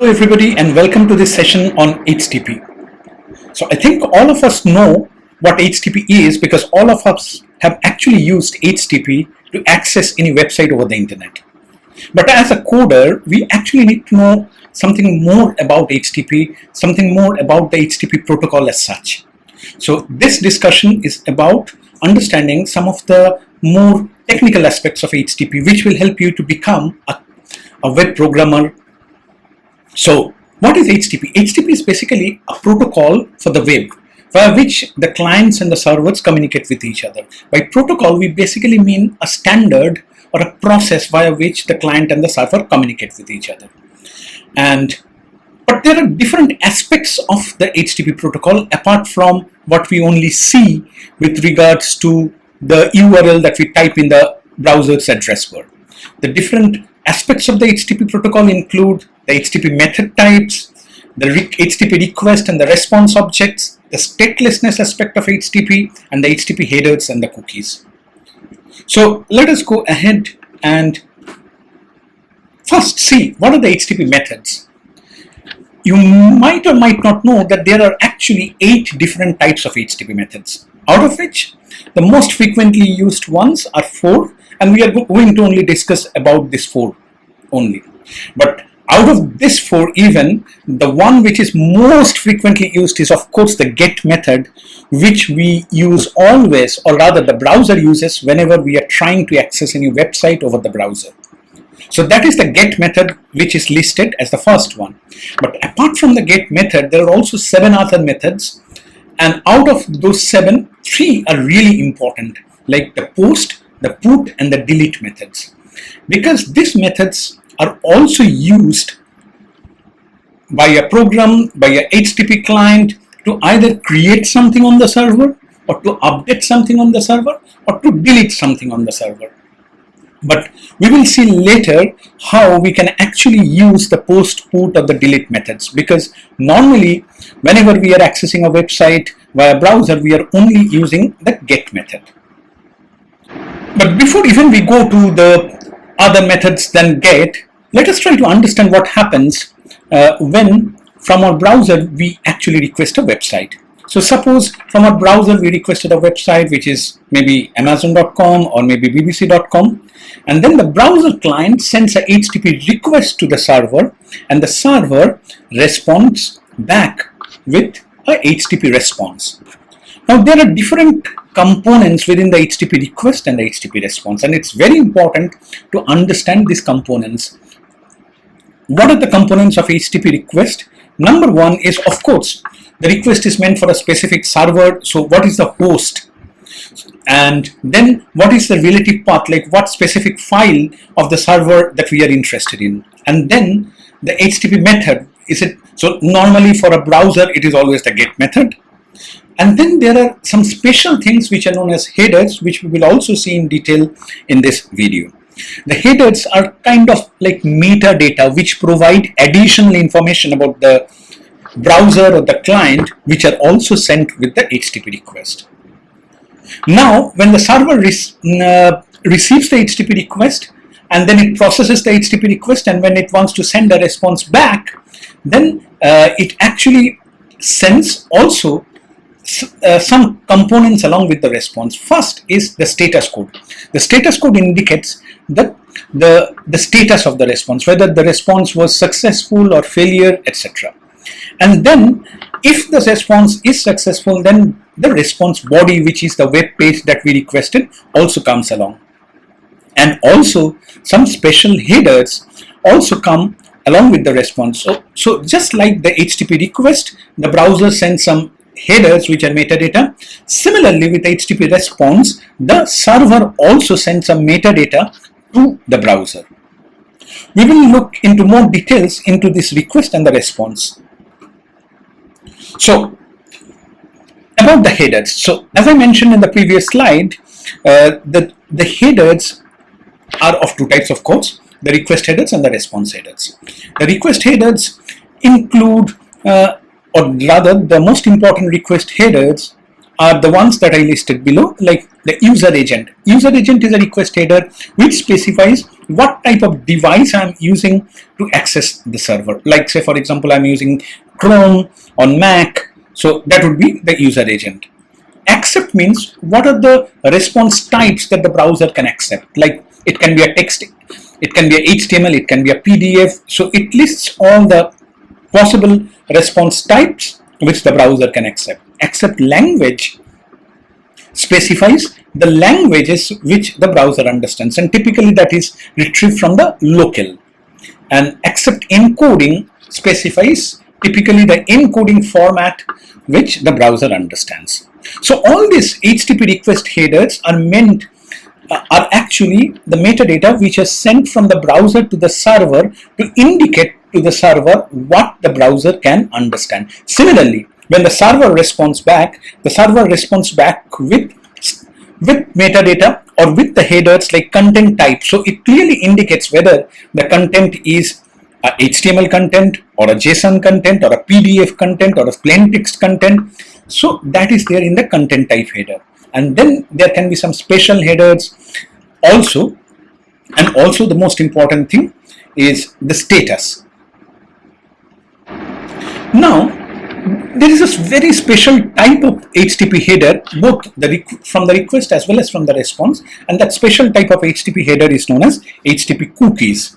Hello everybody and welcome to this session on HTTP. So I think all of us know what HTTP is because all of us have actually used HTTP to access any website over the internet. But as a coder, we actually need to know something more about HTTP, something more about the HTTP protocol as such. So this discussion is about understanding some of the more technical aspects of HTTP, which will help you to become a web programmer. So what is HTTP? HTTP is basically a protocol for the web via which the clients and the servers communicate with each other. By protocol, we basically mean a standard or a process via which the client and the server communicate with each other. But there are different aspects of the HTTP protocol apart from what we only see with regards to the URL that we type in the browser's address bar. The different aspects of the HTTP protocol include the HTTP method types, the HTTP request and the response objects, the statelessness aspect of HTTP, and the HTTP headers and the cookies. So let us go ahead and first see what are the HTTP methods. You might or might not know that there are actually 8 different types of HTTP methods, out of which the most frequently used ones are 4, and we are going to only discuss about this 4 only. But out of this 4, even the one which is most frequently used is of course the GET method, which we use always, or rather the browser uses whenever we are trying to access any website over the browser. So that is the GET method, which is listed as the first one. But apart from the GET method, there are also 7 other methods, and out of those 7, 3 are really important, like the POST, the PUT, and the DELETE methods, because these methods are also used by a program, by a HTTP client, to either create something on the server, or to update something on the server, or to delete something on the server. But we will see later how we can actually use the POST, PUT, or the DELETE methods, because normally whenever we are accessing a website via browser, we are only using the GET method. But before even we go to the other methods than GET, let us try to understand what happens when from our browser we actually request a website. So suppose from our browser we requested a website which is maybe Amazon.com or maybe BBC.com, and then the browser client sends a HTTP request to the server, and the server responds back with a HTTP response. Now there are different components within the HTTP request and the HTTP response, and it's very important to understand these components. What are the components of HTTP request? Number 1 is, of course, the request is meant for a specific server. So what is the host? And then what is the relative path, like what specific file of the server that we are interested in? And then the HTTP method, is it, so normally for a browser it is always the GET method. And then there are some special things which are known as headers, which we will also see in detail in this video. The headers are kind of like metadata which provide additional information about the browser or the client, which are also sent with the HTTP request. Now when the server receives the HTTP request, and then it processes the HTTP request, and when it wants to send a response back, then it actually sends also some components along with the response. First is the status code. The status code indicates the status of the response, whether the response was successful or failure, etc. And then if the response is successful, then the response body, which is the web page that we requested, also comes along. And also some special headers also come along with the response. So just like the HTTP request, the browser sends some headers which are metadata. Similarly, with HTTP response, the server also sends some metadata to the browser. We will look into more details into this request and the response. So about the headers. So as I mentioned in the previous slide, the headers are of 2 types, of course, the request headers and the response headers. The request headers include or rather the most important request headers are the ones that I listed below, like the user agent. User agent is a request header which specifies what type of device I'm using to access the server. Like say for example, I'm using Chrome on Mac, so that would be the user agent. Accept means what are the response types that the browser can accept. Like it can be a text, it can be a HTML, it can be a PDF. So it lists all the possible response types which the browser can accept. Accept language specifies the languages which the browser understands, and typically that is retrieved from the local. And accept encoding specifies typically the encoding format which the browser understands. So all these HTTP request headers are meant are actually the metadata which is sent from the browser to the server to indicate to the server what the browser can understand. Similarly, when the server responds back with metadata or with the headers like content type. So it clearly indicates whether the content is a HTML content or a JSON content or a PDF content or a plain text content. So that is there in the content type header. And then there can be some special headers also. And also the most important thing is the status. Now, there is a very special type of HTTP header, both from the request as well as from the response, and that special type of HTTP header is known as HTTP cookies.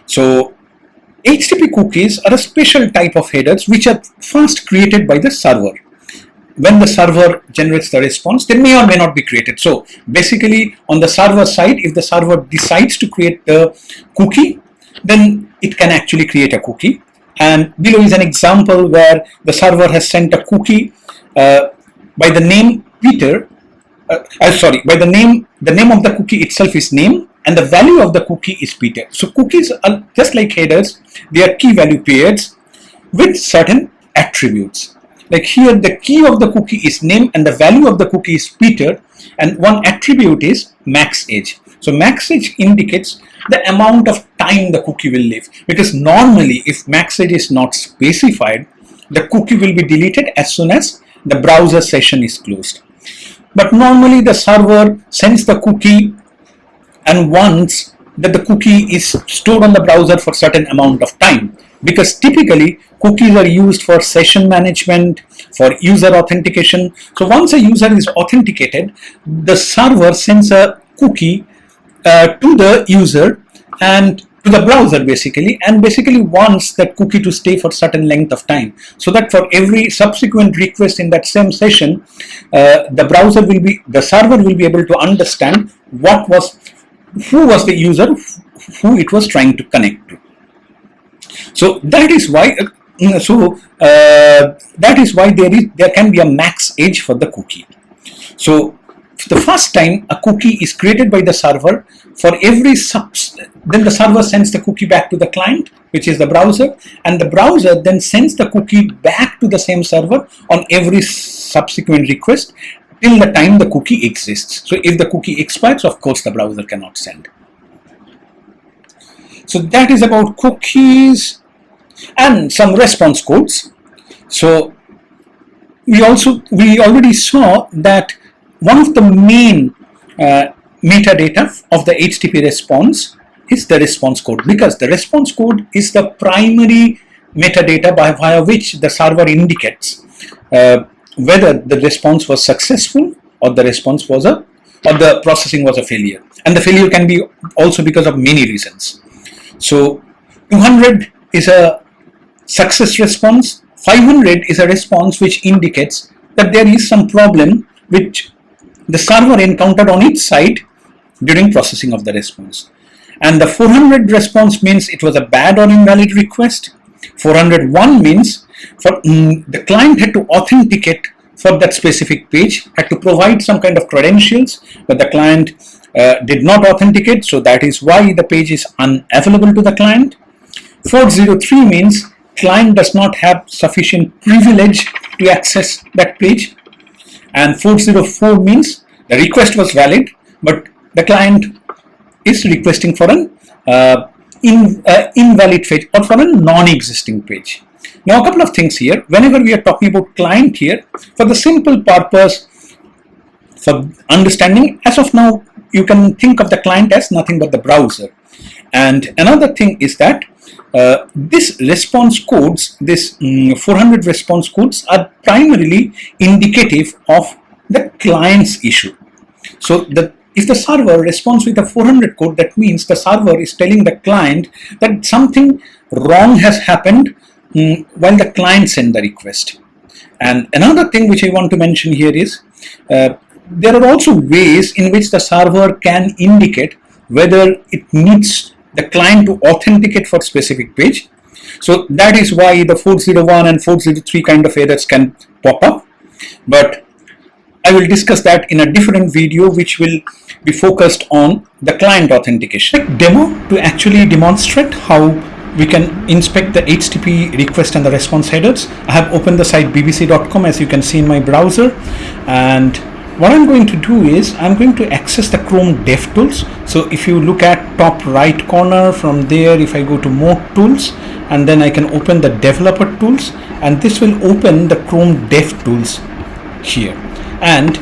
So HTTP cookies are a special type of headers which are first created by the server. When the server generates the response, they may or may not be created. So basically on the server side, if the server decides to create the cookie, then it can actually create a cookie. And below is an example where the server has sent a cookie by the name Peter. By the name of the cookie itself is name, and the value of the cookie is Peter. So cookies are just like headers; they are key value pairs with certain attributes. Like here, the key of the cookie is name, and the value of the cookie is Peter, and one attribute is max age. So max age indicates the amount of time the cookie will live, because normally if max age is not specified, the cookie will be deleted as soon as the browser session is closed. But normally the server sends the cookie and wants that the cookie is stored on the browser for certain amount of time, because typically cookies are used for session management, for user authentication. So once a user is authenticated, the server sends a cookie to the user and to the browser basically, and basically wants that cookie to stay for certain length of time, so that for every subsequent request in that same session, the server will be able to understand who was the user who it was trying to connect to. So that is why there can be a max age for the cookie. So the first time a cookie is created by the server, for every then the server sends the cookie back to the client, which is the browser, and the browser then sends the cookie back to the same server on every subsequent request till the time the cookie exists. So if the cookie expires, of course the browser cannot send. So that is about cookies and some response codes. So we already saw that one of the main metadata of the HTTP response is the response code, because the response code is the primary metadata via which the server indicates whether the response was successful or the processing was a failure. And the failure can be also because of many reasons. So 200 is a success response, 500 is a response which indicates that there is some problem which the server encountered on its side during processing of the response. And the 400 response means it was a bad or invalid request. 401 means the client had to authenticate for that specific page, had to provide some kind of credentials, but the client did not authenticate, so that is why the page is unavailable to the client. 403 means client does not have sufficient privilege to access that page. And 404 means the request was valid, but the client is requesting for an invalid page or for a non-existing page. Now a couple of things here. Whenever we are talking about client here, for the simple purpose for understanding, as of now you can think of the client as nothing but the browser. And another thing is that this response codes, this 400 response codes, are primarily indicative of the client's issue. So if the server responds with a 400 code, that means the server is telling the client that something wrong has happened while the client sent the request. And another thing which I want to mention here is there are also ways in which the server can indicate whether it needs the client to authenticate for specific page. So that is why the 401 and 403 kind of errors can pop up. But I will discuss that in a different video, which will be focused on the client authentication. Demo to actually demonstrate how we can inspect the HTTP request and the response headers. I have opened the site bbc.com, as you can see in my browser, and what I'm going to do is I'm going to access the Chrome DevTools. So if you look at top right corner, from there if I go to more tools, and then I can open the developer tools, and this will open the Chrome DevTools here. And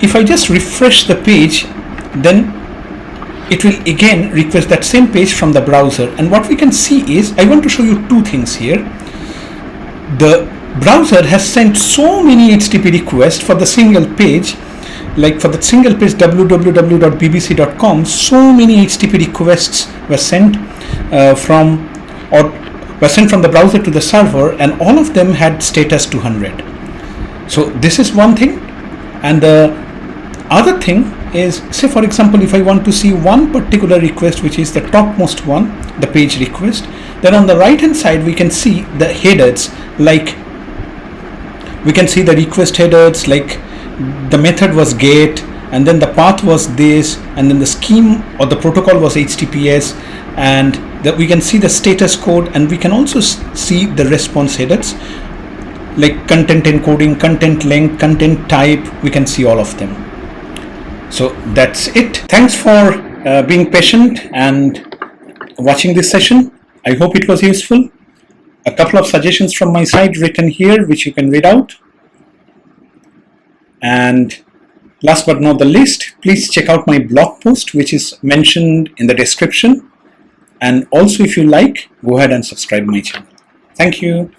if I just refresh the page, then it will again request that same page from the browser. And what we can see is, I want to show you two things here. The browser has sent so many HTTP requests for the single page. Like for the single page www.bbc.com, so many HTTP requests were sent from the browser to the server, and all of them had status 200. So this is one thing. And the other thing is, say for example, if I want to see one particular request, which is the topmost one, the page request, then on the right hand side we can see the headers. Like we can see the request headers, like the method was get, and then the path was this, and then the scheme or the protocol was HTTPS, and that we can see the status code, and we can also see the response headers like content encoding, content length, content type. We can see all of them. So that's it. Thanks for being patient and watching this session. I hope it was useful. A couple of suggestions from my side written here, which you can read out. And last but not the least, please check out my blog post, which is mentioned in the description. And also, if you like, go ahead and subscribe my channel. Thank you.